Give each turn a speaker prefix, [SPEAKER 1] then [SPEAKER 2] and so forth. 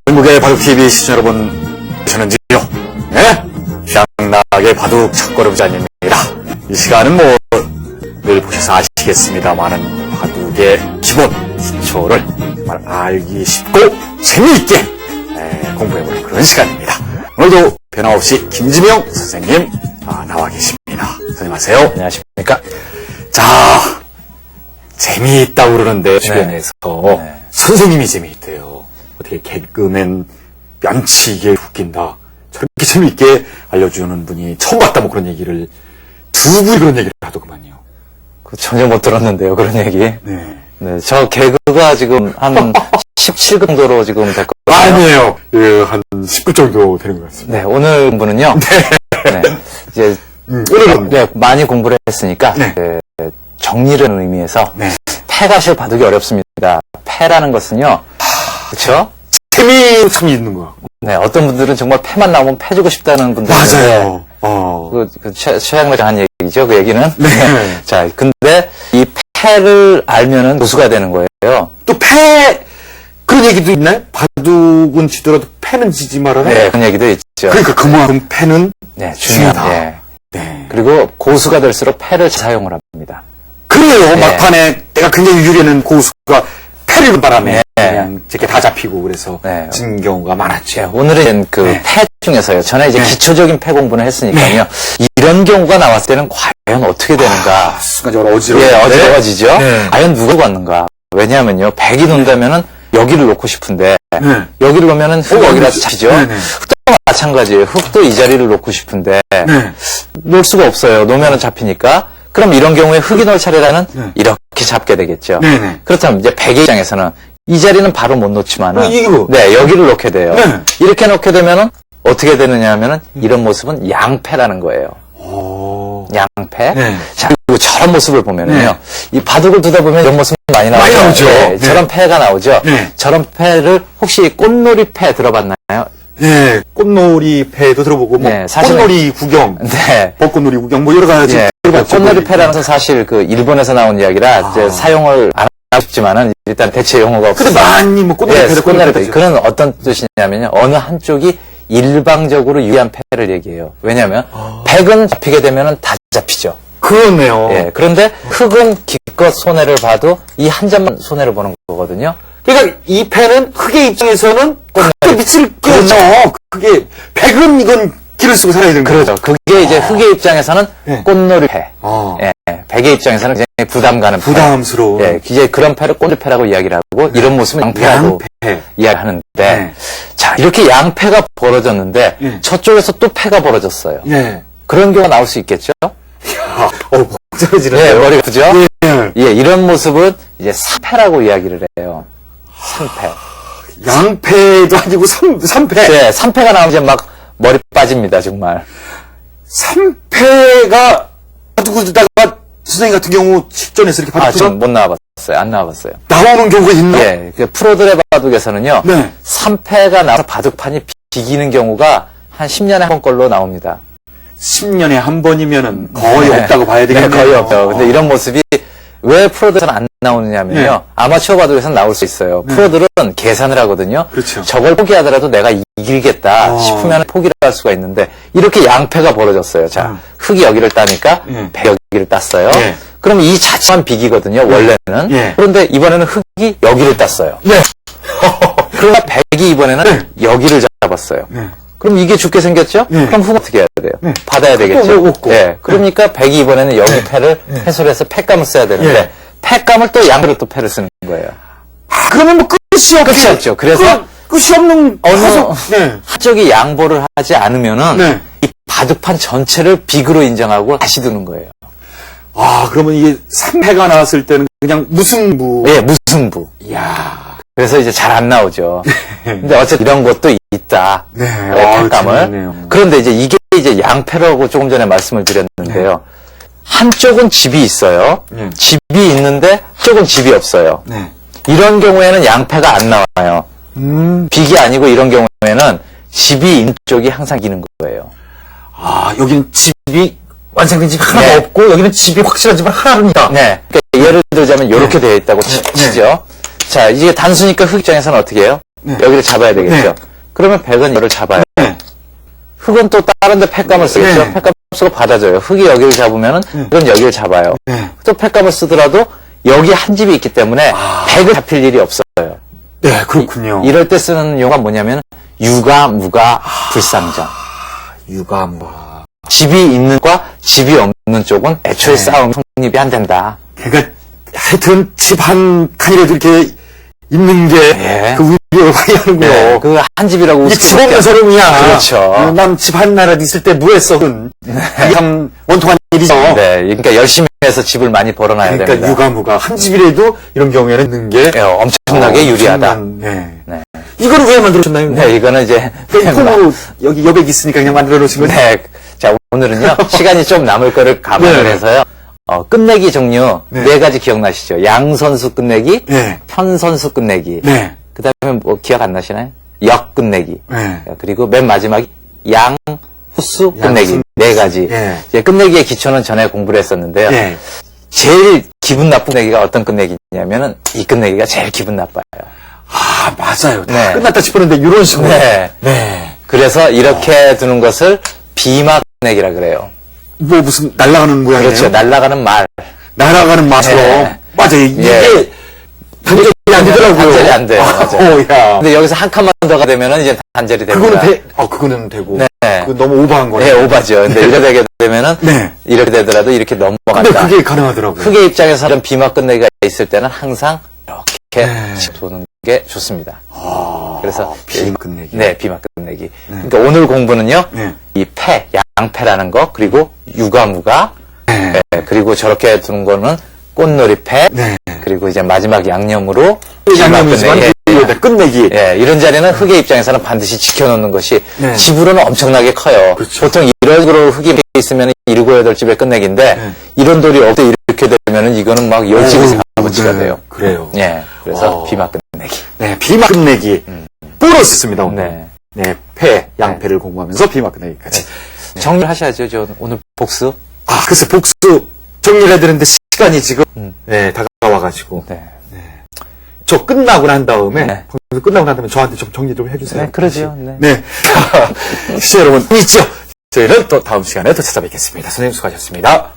[SPEAKER 1] 중국의 바둑TV 시청자 여러분, 저는지요. 네? 샹나게 바둑 첫걸음자입니다. 이 시간은 늘 보셔서 아시겠습니다만은 바둑의 기본, 기초를 정말 알기 쉽고 재미있게 공부해보는 그런 시간입니다. 오늘도 변함없이 김지명 선생님 나와 계십니다. 선생님 하세요.
[SPEAKER 2] 안녕하십니까.
[SPEAKER 1] 자, 재미있다고 그러는데 주변에서 선생님이 재미있대요. 어떻게 개그맨 면치게 웃긴다. 저렇게 재미있게 알려주는 분이 처음 봤다 뭐 그런 얘기를 두 분이 그런 얘기를 하더구만요.
[SPEAKER 2] 전혀 못 들었는데요, 그런 얘기.
[SPEAKER 1] 네.
[SPEAKER 2] 네, 저 개그가 지금 한 17 정도로 지금 됐거든요.
[SPEAKER 1] 아니에요. 예, 한 19 정도 되는 것 같습니다.
[SPEAKER 2] 네, 오늘 공부는요. 네. 이제
[SPEAKER 1] 오늘은
[SPEAKER 2] 많이 공부를 했으니까 정리를 하는 의미에서 패가 실 바둑이 어렵습니다. 패라는 것은요. 그렇죠?
[SPEAKER 1] 재미 참 있는 거야.
[SPEAKER 2] 네, 어떤 분들은 정말 패만 나오면 패 주고 싶다는 분들
[SPEAKER 1] 맞아요.
[SPEAKER 2] 최양락이 한 얘기죠, 그 얘기는.
[SPEAKER 1] 네.
[SPEAKER 2] 자, 근데 이 패를 알면은 고수가 되는 거예요.
[SPEAKER 1] 또 그런 얘기도 있나요? 바둑은 지더라도 패는 지지 말아라.
[SPEAKER 2] 네, 그런 얘기도 있죠.
[SPEAKER 1] 그러니까 그만큼 패는
[SPEAKER 2] 중요하다.
[SPEAKER 1] 네.
[SPEAKER 2] 그리고 고수가 될수록 패를 사용을 합니다.
[SPEAKER 1] 그래요. 막판에 내가 굉장히 유리한 고수가 패를 바람에 그냥 이렇게 다 잡히고 그래서 진 경우가 많았죠.
[SPEAKER 2] 오늘은 패 중에서요. 전에 이제 기초적인 패 공부는 했으니까요. 이런 경우가 나왔을 때는 과연 어떻게 되는가.
[SPEAKER 1] 순간적으로
[SPEAKER 2] 어지러워지죠. 과연 누가 왔는가. 왜냐하면요. 백이 논다면은 여기를 놓고 싶은데 여기를 놓으면은 흙이라도 잡히죠. 흙도 마찬가지예요. 흙도 이 자리를 놓고 싶은데 놓을 수가 없어요. 놓으면은 잡히니까. 그럼 이런 경우에 흙이 놓을 차례라는 이렇게 잡게 되겠죠. 그렇다면 이제 백의 입장에서는 이 자리는 바로 못 놓지만은 여기를 놓게 돼요. 이렇게 놓게 되면은 어떻게 되느냐 하면은 이런 모습은 양패라는 거예요. 양패. 자, 그리고 저런 모습을 보면은요. 이 바둑을 두다 보면 이런 모습 많이 나오죠. 저런 패가 나오죠. 저런 패를 혹시 꽃놀이 패 들어봤나요?
[SPEAKER 1] 네, 꽃놀이 패도 들어보고, 꽃놀이 구경, 벚꽃놀이 구경, 뭐 여러 가지.
[SPEAKER 2] 꽃놀이 패라는 것은 사실 일본에서 나온 이야기라, 이제 사용을 안 하고 싶지만은, 일단 대체 용어가 없어요.
[SPEAKER 1] 근데 많이 꽃놀이 패.
[SPEAKER 2] 그건 어떤 뜻이냐면요, 어느 한쪽이 일방적으로 유리한 패를 얘기해요. 왜냐면, 백은 잡히게 되면은 다 잡히죠.
[SPEAKER 1] 그렇네요.
[SPEAKER 2] 그런데 흙은 기껏 손해를 봐도 이 한 점만 손해를 보는 거거든요.
[SPEAKER 1] 그러니까 이 패는 흙의 입장에서는 크게 밑을 끼워서 그게 백은 이건 길을 쓰고 살아야 되는 거죠.
[SPEAKER 2] 그렇죠. 그게 이제 흙의 입장에서는 꽃놀이 패. 백의 입장에서는 굉장히 부담 가는
[SPEAKER 1] 부담스러운.
[SPEAKER 2] 이제 그런 패를 꽃놀이 패라고 이야기를 하고 이런 모습은 양패라고 이야기하는데 자, 이렇게 양패가 벌어졌는데 저쪽에서 또 패가 벌어졌어요. 그런 경우가 나올 수 있겠죠?
[SPEAKER 1] 복잡해지네요.
[SPEAKER 2] 머리가 아프죠? 이런 모습은 이제 3패라고 이야기를 해요. 3패.
[SPEAKER 1] 양패도 아니고 3패.
[SPEAKER 2] 네, 3패가 나오면 이제 막 머리 빠집니다, 정말.
[SPEAKER 1] 3패가 바둑을 두다가 선생님 같은 경우 직전에서 이렇게 바둑
[SPEAKER 2] 지금 못 나와봤어요. 안 나와봤어요.
[SPEAKER 1] 나오는 경우가 있나?
[SPEAKER 2] 프로들의 바둑에서는요. 3패가 나와서 바둑판이 비기는 경우가 한 10년에 한 번 걸로 나옵니다.
[SPEAKER 1] 10년에 한 번이면은 거의 없다고 봐야 되겠네요.
[SPEAKER 2] 거의 없죠. 근데 이런 모습이 왜 프로들은 안 나오느냐면요. 아마추어 바둑에서는 나올 수 있어요. 프로들은 계산을 하거든요.
[SPEAKER 1] 그렇죠.
[SPEAKER 2] 저걸 포기하더라도 내가 이기겠다 싶으면 포기를 할 수가 있는데 이렇게 양패가 벌어졌어요. 자, 흙이 여기를 따니까 백 여기를 땄어요. 그럼 이 자체만 비기거든요. 원래는. 그런데 이번에는 흙이 여기를 땄어요. 그러나 백이 이번에는 여기를 잡았어요. 그럼 이게 죽게 생겼죠? 그럼 흙은 어떻게 해야 돼요? 받아야 되겠죠? 그러니까 백이 이번에는 여기 패를 해소를 해서 패감을 써야 되는데 패감을 또 양으로 또 패를 쓰는 거예요.
[SPEAKER 1] 그러면 뭐 끝이
[SPEAKER 2] 없죠. 그래서
[SPEAKER 1] 끝이 없는
[SPEAKER 2] 한쪽이 양보를 하지 않으면은 이 바둑판 전체를 비그로 인정하고 다시 두는 거예요.
[SPEAKER 1] 그러면 이게 3패가 나왔을 때는 그냥 무승부.
[SPEAKER 2] 무승부.
[SPEAKER 1] 이야.
[SPEAKER 2] 그래서 이제 잘 안 나오죠. 근데 어쨌든 이런 것도 있다. 패감을. 그런데 이제 이게 양패라고 조금 전에 말씀을 드렸는데요. 한쪽은 집이 있어요. 집이 있는데 한쪽은 집이 없어요. 이런 경우에는 양패가 안 나와요. 빅이 아니고 이런 경우에는 집이 있는 쪽이 항상 이기는 거예요.
[SPEAKER 1] 여기는 집이 완성된 집이 하나도 없고 여기는 집이 확실한 집은 하나는 있다.
[SPEAKER 2] 그러니까 예를 들자면 이렇게 되어 있다고 치죠. 자, 이게 단수니까 흙 입장에서는 어떻게 해요? 여기를 잡아야 되겠죠.
[SPEAKER 1] 네.
[SPEAKER 2] 그러면 백은 이거를 잡아요.
[SPEAKER 1] 네.
[SPEAKER 2] 흙은 또 다른 데 팩감을 쓰겠죠.
[SPEAKER 1] 네.
[SPEAKER 2] 팩감 쓰고 받아줘요. 흙이 여기를 잡으면은 흙은 여기를 잡아요.
[SPEAKER 1] 네.
[SPEAKER 2] 또 팩감을 쓰더라도 여기 한 집이 있기 때문에 백을 잡힐 일이 없어요.
[SPEAKER 1] 네, 그렇군요.
[SPEAKER 2] 이럴 때 쓰는 용어가 뭐냐면 유가, 무가, 불상전.
[SPEAKER 1] 유가무가.
[SPEAKER 2] 집이 있는 과 집이 없는 쪽은 애초에 싸움 성립이 안 된다.
[SPEAKER 1] 그러니까 하여튼 집 한 칸이라도 이렇게 있는 게 그 위력을 발휘하는군요.
[SPEAKER 2] 네, 그 한 집이라고
[SPEAKER 1] 이게 집 없는 사람이야.
[SPEAKER 2] 그렇죠.
[SPEAKER 1] 난 집 한 나라도 있을 때 뭐 했어? 이게 참 원통한 일이죠.
[SPEAKER 2] 네, 그러니까 열심히 해서 집을 많이 벌어놔야
[SPEAKER 1] 그러니까
[SPEAKER 2] 됩니다.
[SPEAKER 1] 유가무가 한 집이라도 이런 경우에는 있는 게
[SPEAKER 2] 네, 엄청나게 유리하다.
[SPEAKER 1] 네.
[SPEAKER 2] 네.
[SPEAKER 1] 이거는 왜 만들어주셨나요?
[SPEAKER 2] 네, 이거는 이제
[SPEAKER 1] 콩으로 여기 여백 있으니까 그냥 만들어 놓으신 거죠?
[SPEAKER 2] 네, 자 오늘은요 시간이 좀 남을 거를 감안을
[SPEAKER 1] 네.
[SPEAKER 2] 해서요. 끝내기 종류
[SPEAKER 1] 네.
[SPEAKER 2] 네 가지 기억나시죠? 양선수 끝내기,
[SPEAKER 1] 네.
[SPEAKER 2] 편선수 끝내기.
[SPEAKER 1] 네.
[SPEAKER 2] 그다음에 뭐 기억 안 나시나요? 역 끝내기.
[SPEAKER 1] 네.
[SPEAKER 2] 그리고 맨 마지막이 양후수 끝내기. 네 가지.
[SPEAKER 1] 네.
[SPEAKER 2] 이제 끝내기의 기초는 전에 공부를 했었는데요.
[SPEAKER 1] 네.
[SPEAKER 2] 제일 기분 나쁜 끝내기가 어떤 끝내기냐면은 이 끝내기가 제일 기분 나빠요.
[SPEAKER 1] 아, 맞아요. 다
[SPEAKER 2] 네.
[SPEAKER 1] 끝났다 싶었는데 이런 식으로.
[SPEAKER 2] 네.
[SPEAKER 1] 네.
[SPEAKER 2] 그래서 이렇게 두는 것을 비마 끝내기라 그래요.
[SPEAKER 1] 뭐 무슨 날아가는 모양이에요?
[SPEAKER 2] 그렇죠. 날아가는 말.
[SPEAKER 1] 날아가는 맛으로.
[SPEAKER 2] 네.
[SPEAKER 1] 맞아요. 이게
[SPEAKER 2] 예.
[SPEAKER 1] 단절이 안 되더라고요.
[SPEAKER 2] 단절이 안 돼요. 맞아요.
[SPEAKER 1] 야.
[SPEAKER 2] 근데 여기서 한 칸만 더 가되면은 이제 단절이 됩니다.
[SPEAKER 1] 그거는 되고.
[SPEAKER 2] 네.
[SPEAKER 1] 그거 너무 오버한 거네.
[SPEAKER 2] 네, 오바죠. 근데 이렇게 되게 되면은
[SPEAKER 1] 네.
[SPEAKER 2] 이렇게 되더라도 이렇게
[SPEAKER 1] 근데
[SPEAKER 2] 넘어간다.
[SPEAKER 1] 그게 가능하더라고요.
[SPEAKER 2] 흙의 입장에서는 비마 끝내기가 있을 때는 항상 이렇게
[SPEAKER 1] 네.
[SPEAKER 2] 도는 게 좋습니다. 그래서
[SPEAKER 1] 비마 끝내기.
[SPEAKER 2] 네, 비마 끝내기. 그러니까 오늘 공부는요.
[SPEAKER 1] 네.
[SPEAKER 2] 이 패, 양패라는 거, 그리고 유가무가,
[SPEAKER 1] 네.
[SPEAKER 2] 네, 그리고 저렇게 두는 거는 꽃놀이패,
[SPEAKER 1] 네.
[SPEAKER 2] 그리고 이제 마지막 양념으로 비마
[SPEAKER 1] 양념이지만
[SPEAKER 2] 끝내기.
[SPEAKER 1] 끝내기.
[SPEAKER 2] 예, 이런 자리는 흙의 입장에서는 반드시 지켜놓는 것이
[SPEAKER 1] 네.
[SPEAKER 2] 집으로는 엄청나게 커요.
[SPEAKER 1] 그렇죠.
[SPEAKER 2] 보통 이런 식으로 흙이 있으면 7, 8집의 끝내기인데
[SPEAKER 1] 네.
[SPEAKER 2] 이런 돌이 없을 때 이렇게 되면은 이거는 막 10집에서 아버지가
[SPEAKER 1] 네.
[SPEAKER 2] 돼요.
[SPEAKER 1] 그래요.
[SPEAKER 2] 예, 그래서 비마 끝내기.
[SPEAKER 1] 네, 비마 끝내기. 보너스입니다, 오늘.
[SPEAKER 2] 네.
[SPEAKER 1] 네, 패, 양패를 공부하면서 비마 끝내기까지.
[SPEAKER 2] 정리를 하셔야죠. 저 오늘 복습.
[SPEAKER 1] 아, 글쎄, 복수 정리를 해야 되는데 시간이 지금, 네, 다가와가지고.
[SPEAKER 2] 네.
[SPEAKER 1] 저 끝나고 난 다음에,
[SPEAKER 2] 네.
[SPEAKER 1] 방송 끝나고 난 다음에 저한테 좀 정리 좀 해주세요.
[SPEAKER 2] 네, 그러죠. 네.
[SPEAKER 1] 네. 시청자 여러분, 있죠? 저희는 또 다음 시간에 또 찾아뵙겠습니다. 선생님 수고하셨습니다.